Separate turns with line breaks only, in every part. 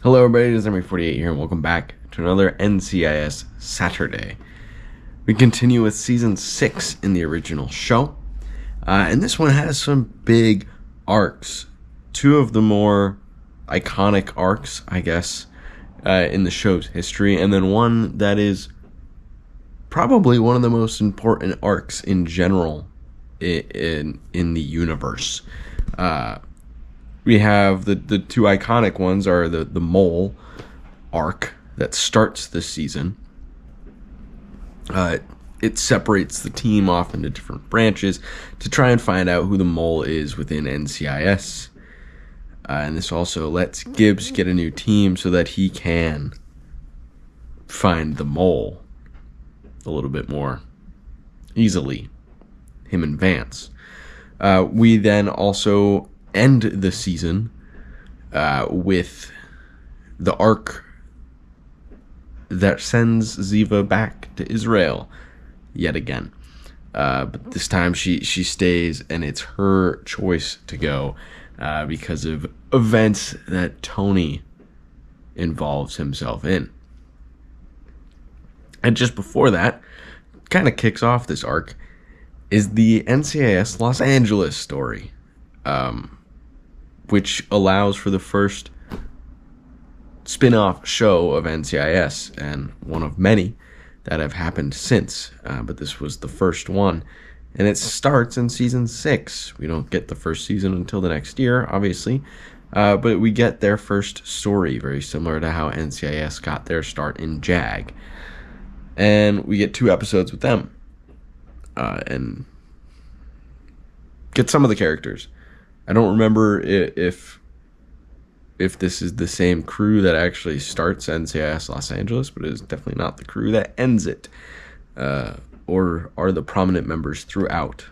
Hello everybody, it is Emery48 here and welcome back to another NCIS Saturday. We continue with Season 6 in the original show, and this one has some big arcs. Two of the more iconic arcs, I guess, in the show's history, and then one that is probably one of the most important arcs in general in the universe. We have the two iconic ones are the mole arc that starts this season. It separates the team off into different branches to try and find out who the mole is within NCIS. And this also lets Gibbs get a new team so that he can find the mole a little bit more easily, him and Vance. We then also end the season with the arc that sends Ziva back to Israel yet again. But this time she stays, and it's her choice to go because of events that Tony involves himself in. And just before that, kind of kicks off this arc, is the NCIS Los Angeles story. Which allows for the first spin-off show of NCIS, and one of many that have happened since, but this was the first one, and it starts in Season 6. We don't get the first season until the next year, obviously, but we get their first story, very similar to how NCIS got their start in JAG, and we get 2 episodes with them, and get some of the characters. I don't remember if this is the same crew that actually starts NCIS Los Angeles, but it is definitely not the crew that ends it, or are the prominent members throughout.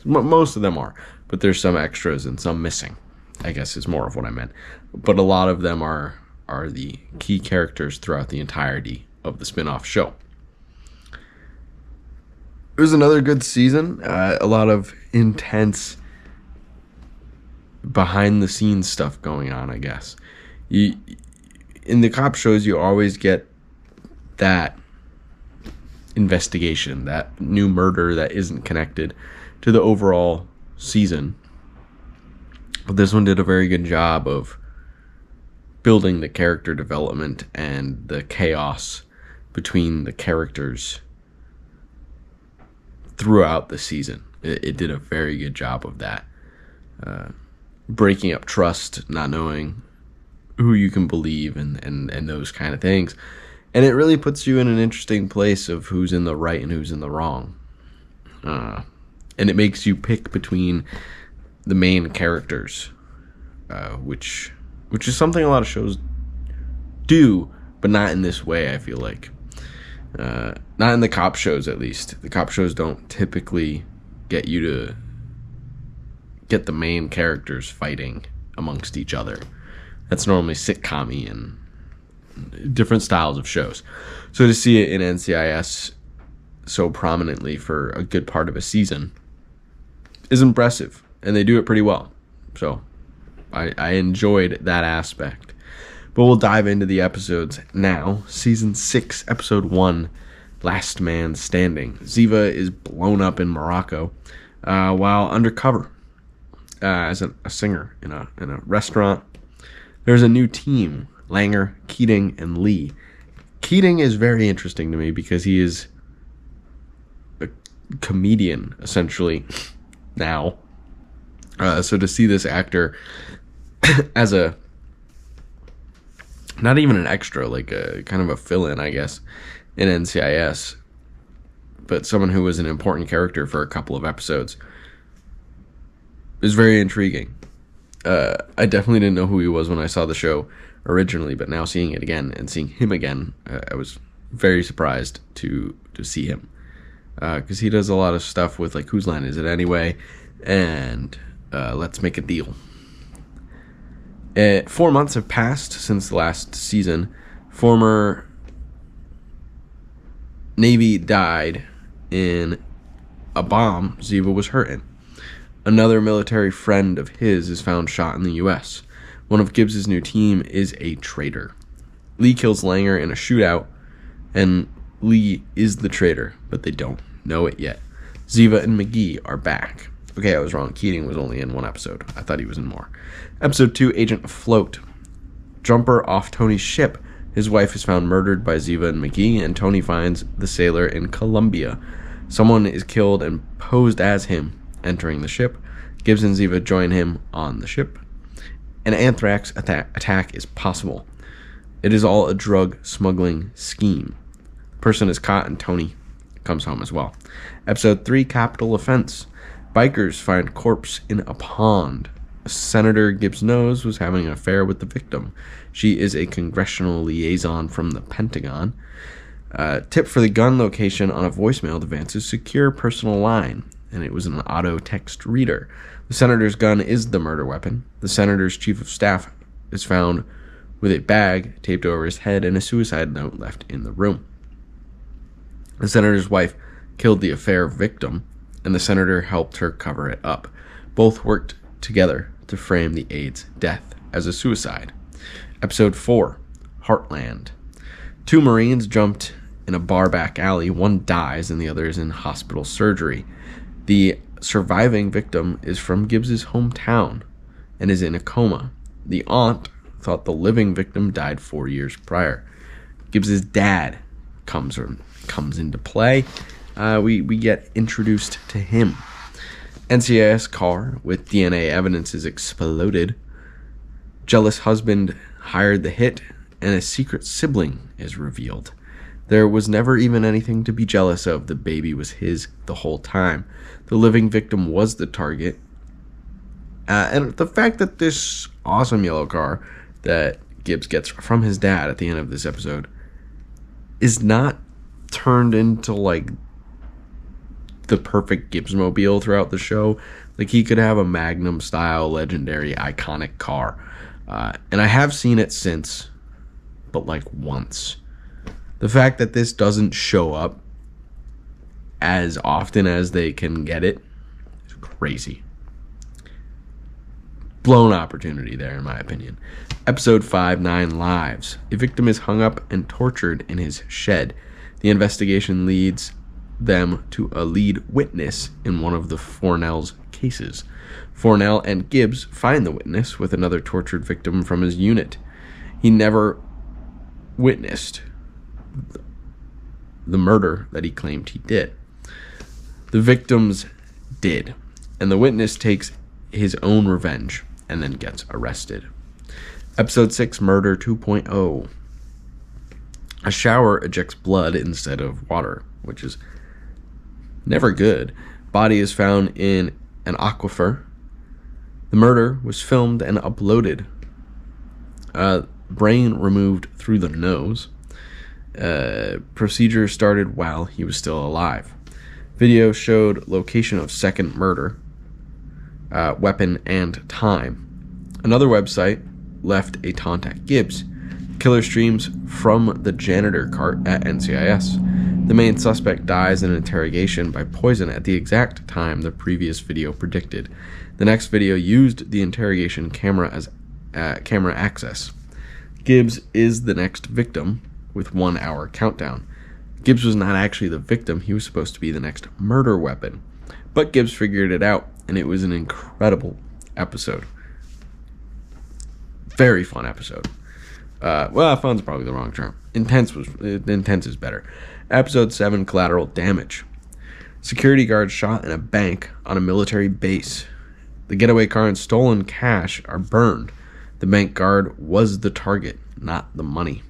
Most of them are, but there's some extras and some missing, I guess is more of what I meant. But a lot of them are the key characters throughout the entirety of the spin-off show. It was another good season, a lot of intense behind the scenes stuff going on, I guess. In the cop shows, you always get that investigation, that new murder that isn't connected to the overall season. But this one did a very good job of building the character development and the chaos between the characters throughout the season. It did a very good job of that. Breaking up trust, not knowing who you can believe, and those kind of things. And it really puts you in an interesting place of who's in the right and who's in the wrong. And it makes you pick between the main characters, which is something a lot of shows do, but not in this way, I feel like. Not in the cop shows, at least. The cop shows don't typically get you to get the main characters fighting amongst each other. That's normally sitcom-y and different styles of shows. So to see it in NCIS so prominently for a good part of a season is impressive, and they do it pretty well. So I enjoyed that aspect. But we'll dive into the episodes now. Season 6, Episode 1, Last Man Standing. Ziva is blown up in Morocco while undercover as a singer in a restaurant. There's a new team, Langer, Keating, and Lee. Keating is very interesting to me because he is a comedian, essentially, now. So to see this actor as a, not even an extra, like a kind of a fill-in, I guess, in NCIS, but someone who was an important character for a couple of episodes, is very intriguing. I definitely didn't know who he was when I saw the show originally, but now seeing it again and seeing him again, I was very surprised to see him, because he does a lot of stuff with, like, Whose Line Is It Anyway, and Let's Make a Deal. 4 months have passed since the last season. Former Navy died in a bomb Ziva was hurt in. Another military friend of his is found shot in the U.S. One of Gibbs's new team is a traitor. Lee kills Langer in a shootout, and Lee is the traitor, but they don't know it yet. Ziva and McGee are back. Okay, I was wrong. Keating was only in one episode. I thought he was in more. Episode 2, Agent Afloat. Jumper off Tony's ship. His wife is found murdered by Ziva and McGee, and Tony finds the sailor in Colombia. Someone is killed and posed as him entering the ship. Gibbs and Ziva join him on the ship. An anthrax attack is possible. It is all a drug smuggling scheme. The person is caught and Tony comes home as well. Episode 3, Capital Offense. Bikers find corpse in a pond. Senator Gibbs knows was having an affair with the victim. She is a congressional liaison from the Pentagon. Tip for the gun location on a voicemail to Vance's secure personal line, and it was an auto text reader. The senator's gun is the murder weapon. The senator's chief of staff is found with a bag taped over his head and a suicide note left in the room. The senator's wife killed the affair victim, and the senator helped her cover it up. Both worked together to frame the aide's death as a suicide. Episode 4, Heartland. 2 Marines jumped in a bar back alley. One dies and the other is in hospital surgery. The surviving victim is from Gibbs's hometown and is in a coma. The aunt thought the living victim died 4 years prior. Gibbs's dad comes into play. We get introduced to him. NCIS car with DNA evidence is exploded. Jealous husband hired the hit, and a secret sibling is revealed. There was never even anything to be jealous of. The baby was his the whole time. The living victim was the target. And the fact that this awesome yellow car that Gibbs gets from his dad at the end of this episode is not turned into like the perfect Gibbsmobile throughout the show. Like, he could have a Magnum style legendary iconic car, and I have seen it since, but like once. The fact that this doesn't show up as often as they can get it is crazy. Blown opportunity there, in my opinion. Episode 5, 9 Lives. A victim is hung up and tortured in his shed. The investigation leads them to a lead witness in one of the Fornell's cases. Fornell and Gibbs find the witness with another tortured victim from his unit. He never witnessed the murder that he claimed he did. The victims did, and the witness takes his own revenge and then gets arrested. Episode 6, Murder 2.0. A shower ejects blood instead of water, which is never good. Body is found in an aquifer. The murder was filmed and uploaded. Brain removed through the nose. Procedure started while he was still alive. Video showed location of second murder, weapon, and time. Another website left a taunt at Gibbs. Killer streams from the janitor cart at NCIS. The main suspect dies in an interrogation by poison at the exact time the previous video predicted. The next video used the interrogation camera as camera access. Gibbs is the next victim with 1 hour countdown. Gibbs was not actually the victim. He was supposed to be the next murder weapon. But Gibbs figured it out, and it was an incredible episode. Very fun episode. Well, fun's probably the wrong term. Intense is better. Episode 7, Collateral Damage. Security guards shot in a bank on a military base. The getaway car and stolen cash are burned. The bank guard was the target, not the money.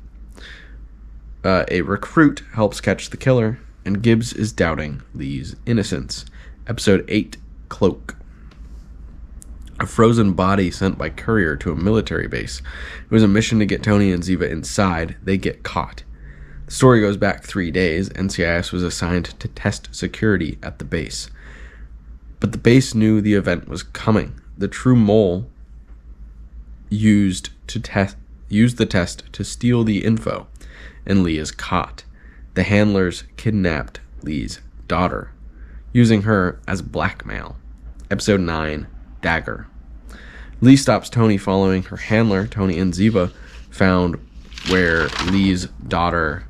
A recruit helps catch the killer, and Gibbs is doubting Lee's innocence. Episode 8, Cloak. A frozen body sent by courier to a military base. It was a mission to get Tony and Ziva inside. They get caught. The story goes back 3 days. NCIS was assigned to test security at the base. But the base knew the event was coming. The true mole used the test to steal the info, and Lee is caught. The handlers kidnapped Lee's daughter, using her as blackmail. Episode 9, Dagger. Lee stops Tony following her handler, Tony Nziva, found where Lee's daughter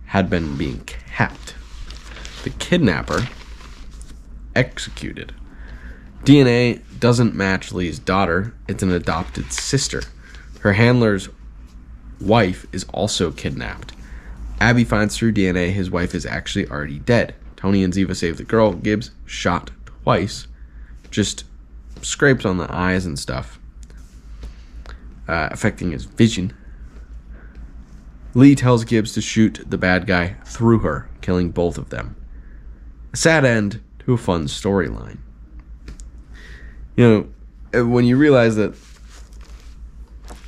had been being kept. The kidnapper executed. DNA doesn't match Lee's daughter. It's an adopted sister. Her handler's wife is also kidnapped. Abby finds through DNA his wife is actually already dead. Tony Nziva saved the girl. Gibbs shot twice. Just scrapes on the eyes and stuff, affecting his vision. Lee tells Gibbs to shoot the bad guy through her, killing both of them. A sad end to a fun storyline. You know, when you realize that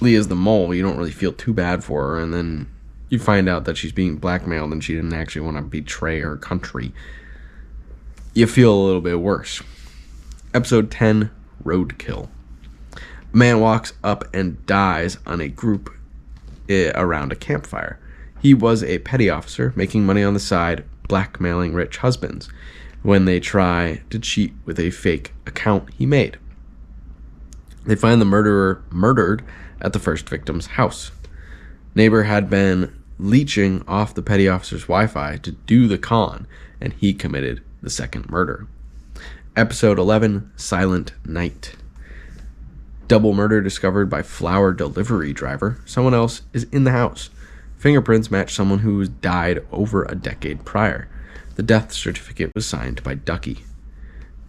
Lee is the mole, you don't really feel too bad for her, and then you find out that she's being blackmailed and she didn't actually want to betray her country. You feel a little bit worse. Episode 10, Roadkill. A man walks up and dies on a group around a campfire. He was a petty officer making money on the side, blackmailing rich husbands when they try to cheat with a fake account he made. They find the murderer murdered at the first victim's house. Neighbor had been leeching off the petty officer's Wi-Fi to do the con, and he committed the second murder. Episode 11, Silent Night. Double murder discovered by flower delivery driver. Someone else is in the house. Fingerprints match someone who died over a decade prior. The death certificate was signed by Ducky.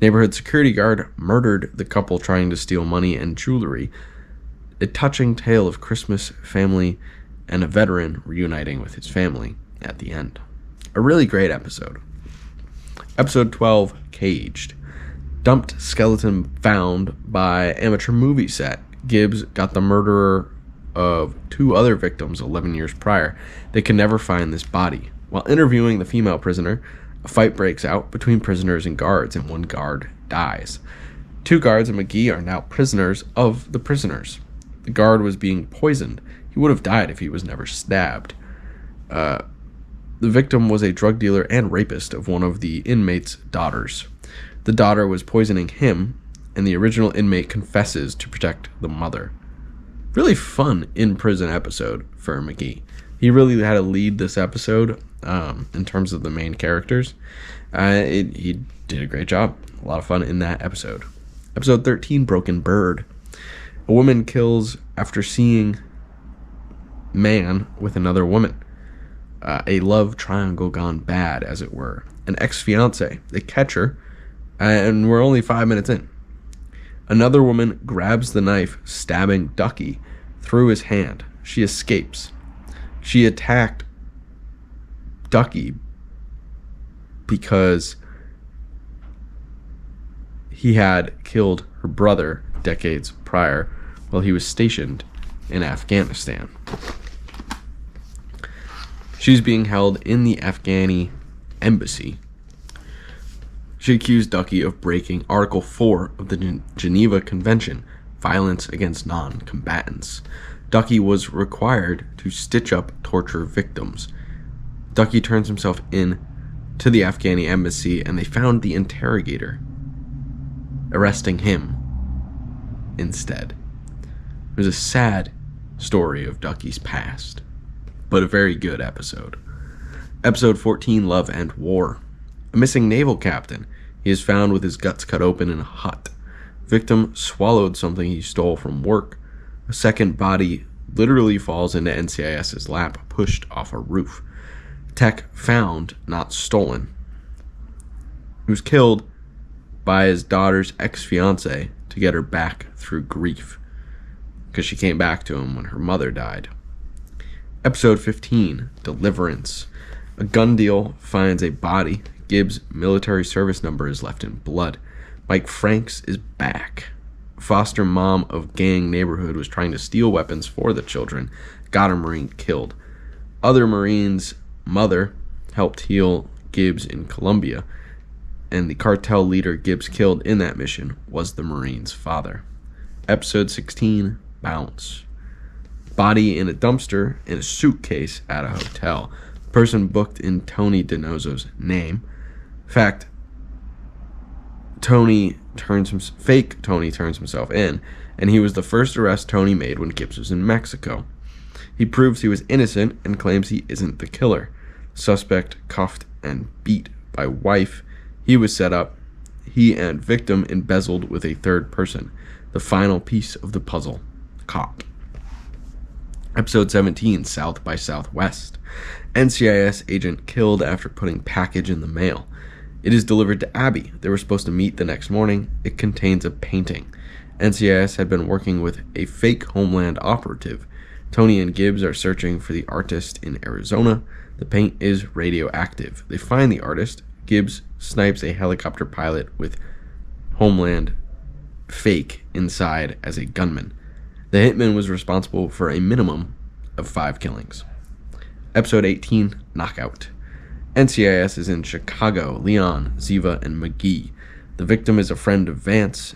Neighborhood security guard murdered the couple trying to steal money and jewelry. A touching tale of Christmas, family, and a veteran reuniting with his family at the end. A really great episode. Episode 12, Caged. Dumped skeleton found by amateur movie set. Gibbs got the murderer of 2 other victims 11 years prior. They can never find this body. While interviewing the female prisoner, a fight breaks out between prisoners and guards, and one guard dies. 2 guards and McGee are now prisoners of the prisoners. The guard was being poisoned. He would have died if he was never stabbed. The victim was a drug dealer and rapist of one of the inmates' daughters. The daughter was poisoning him, and the original inmate confesses to protect the mother. Really fun in-prison episode for McGee. He really had to lead this episode in terms of the main characters. He did a great job. A lot of fun in that episode. Episode 13, Broken Bird. A woman kills after seeing man with another woman. A love triangle gone bad, as it were. An ex-fiance. They catch her, and we're only 5 minutes in. Another woman grabs the knife, stabbing Ducky through his hand. She escapes. She attacked Ducky because he had killed her brother decades prior while he was stationed in Afghanistan. She's being held in the Afghani embassy. She accused Ducky of breaking Article 4 of the Geneva Convention, violence against non-combatants. Ducky was required to stitch up torture victims. Ducky turns himself in to the Afghani embassy, and they found the interrogator, arresting him instead. It was a sad story of Ducky's past, but a very good episode. Episode 14, Love and War. A missing naval captain. He is found with his guts cut open in a hut. Victim swallowed something he stole from work. A second body literally falls into NCIS's lap, pushed off a roof. Tech found, not stolen. He was killed by his daughter's ex-fiance to get her back through grief, because she came back to him when her mother died. Episode 15, Deliverance. A gun deal finds a body. Gibbs' military service number is left in blood. Mike Franks is back. Foster mom of gang neighborhood was trying to steal weapons for the children. Got a Marine killed. Other Marines' mother helped heal Gibbs in Colombia, and the cartel leader Gibbs killed in that mission was the Marine's father. Episode 16, Bounce. Body in a dumpster in a suitcase at a hotel. Person booked in Tony DiNozzo's name. In fact, Fake Tony turns himself in, and he was the first arrest Tony made when Gibbs was in Mexico. He proves he was innocent and claims he isn't the killer. Suspect cuffed and beat by wife. He was set up. He and victim embezzled with a third person. The final piece of the puzzle. Caught. Episode 17, South by Southwest. NCIS agent killed after putting package in the mail. It is delivered to Abby. They were supposed to meet the next morning. It contains a painting. NCIS had been working with a fake Homeland operative. Tony and Gibbs are searching for the artist in Arizona. The paint is radioactive. They find the artist. Gibbs snipes a helicopter pilot with Homeland fake inside as a gunman. The hitman was responsible for a minimum of 5 killings. Episode 18, Knockout. NCIS is in Chicago. Leon, Ziva, and McGee. The victim is a friend of Vance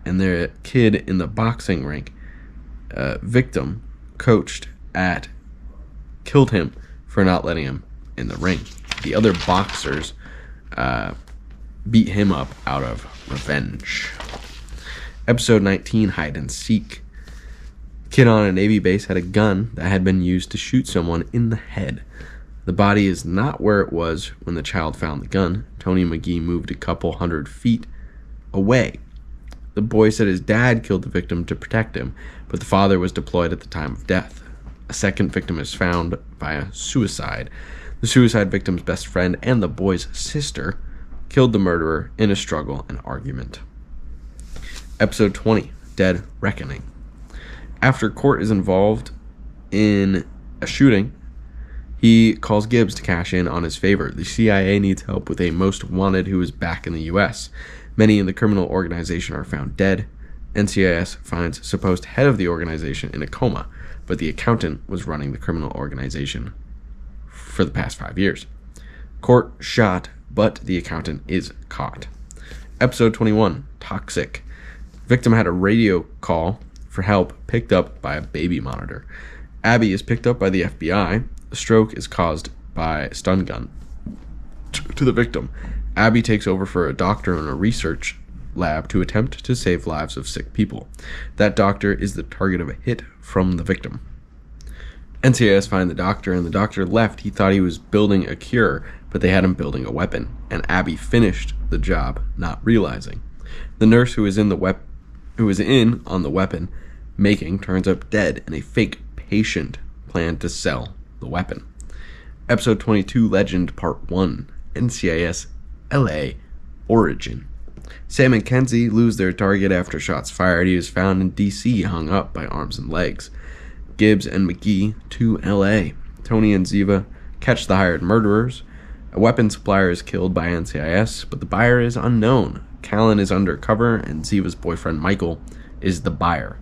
and their kid in the boxing rink. Victim coached at killed him for not letting him in the ring. The other boxers beat him up out of revenge. Episode 19, Hide and Seek. Kid on a Navy base had a gun that had been used to shoot someone in the head. The body is not where it was when the child found the gun. Tony McGee moved a couple 100 feet away. The boy said his dad killed the victim to protect him, but the father was deployed at the time of death. A second victim is found via suicide. The suicide victim's best friend and the boy's sister killed the murderer in a struggle and argument. Episode 20, Dead Reckoning. After Court is involved in a shooting, he calls Gibbs to cash in on his favor. The CIA needs help with a most wanted who is back in the U.S. Many in the criminal organization are found dead. NCIS finds supposed head of the organization in a coma, but the accountant was running the criminal organization for the past 5 years. Court shot, but the accountant is caught. Episode 21, Toxic. Victim had a radio call for help picked up by a baby monitor. Abby is picked up by the FBI. The stroke is caused by a stun gun to the victim. Abby takes over for a doctor in a research lab to attempt to save lives of sick people. That doctor is the target of a hit from the victim. NCIS find the doctor, and the doctor left. He thought he was building a cure, but they had him building a weapon, and Abby finished the job, not realizing. The nurse who was in on the weapon making turns up dead, and a fake patient planned to sell the weapon. Episode 22, Legend Part 1, NCIS LA Origin. Sam and Kenzie lose their target after shots fired. He is found in D.C. hung up by arms and legs. Gibbs and McGee to L.A. Tony and Ziva catch the hired murderers. A weapon supplier is killed by NCIS, but the buyer is unknown. Callan is undercover, and Ziva's boyfriend Michael is the buyer.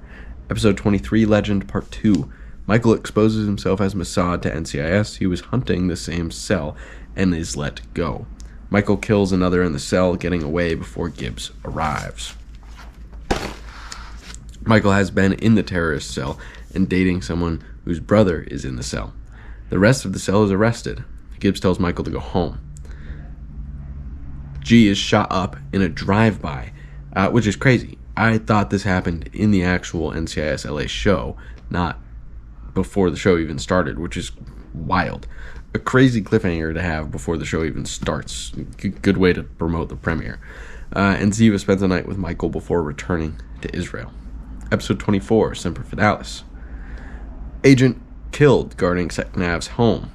Episode 23, Legend Part 2. Michael exposes himself as Mossad to NCIS. He was hunting the same cell and is let go. Michael kills another in the cell, getting away before Gibbs arrives. Michael has been in the terrorist cell and dating someone whose brother is in the cell. The rest of the cell is arrested. Gibbs tells Michael to go home. G is shot up in a drive-by, which is crazy. I thought this happened in the actual NCIS LA show, not before the show even started, which is wild. A crazy cliffhanger to have before the show even starts. Good way to promote the premiere. And Ziva spends the night with Michael before returning to Israel. Episode 24, Semper Fidelis. Agent killed guarding Seknav's home.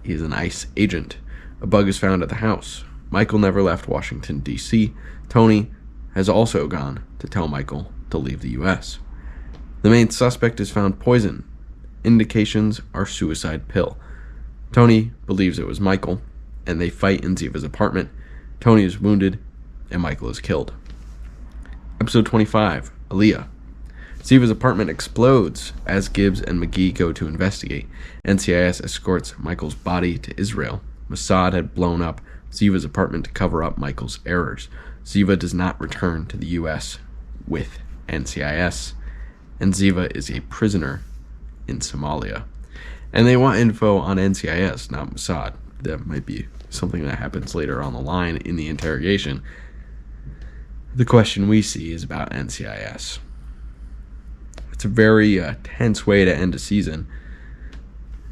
He is an ICE agent. A bug is found at the house. Michael never left Washington, D.C. Tony has also gone to tell Michael to leave the U.S. The main suspect is found poisoned. Indications are suicide pill. Tony believes it was Michael, and they fight in Ziva's apartment. Tony is wounded, and Michael is killed. Episode 25, Aaliyah. Ziva's apartment explodes as Gibbs and McGee go to investigate. NCIS escorts Michael's body to Israel. Mossad had blown up Ziva's apartment to cover up Michael's errors. Ziva does not return to the U.S. with NCIS, and Ziva is a prisoner in Somalia. And they want info on NCIS, not Mossad. That might be something that happens later on the line in the interrogation. the question we see is about NCIS. It's a very tense way to end a season.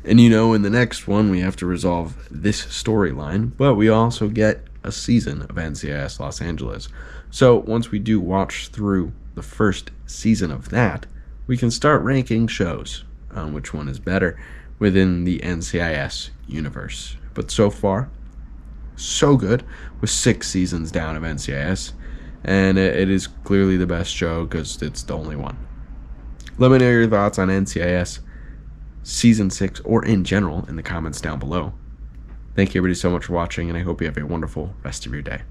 And in the next one, we have to resolve this storyline, but we also get a season of NCIS Los Angeles. So once we do watch through the first season of that, we can start ranking shows on which one is better within the NCIS universe. But so far, so good, with 6 seasons down of NCIS, and it is clearly the best show because it's the only one. Let me know your thoughts on NCIS Season 6 or in general in the comments down below. Thank you everybody so much for watching, and I hope you have a wonderful rest of your day.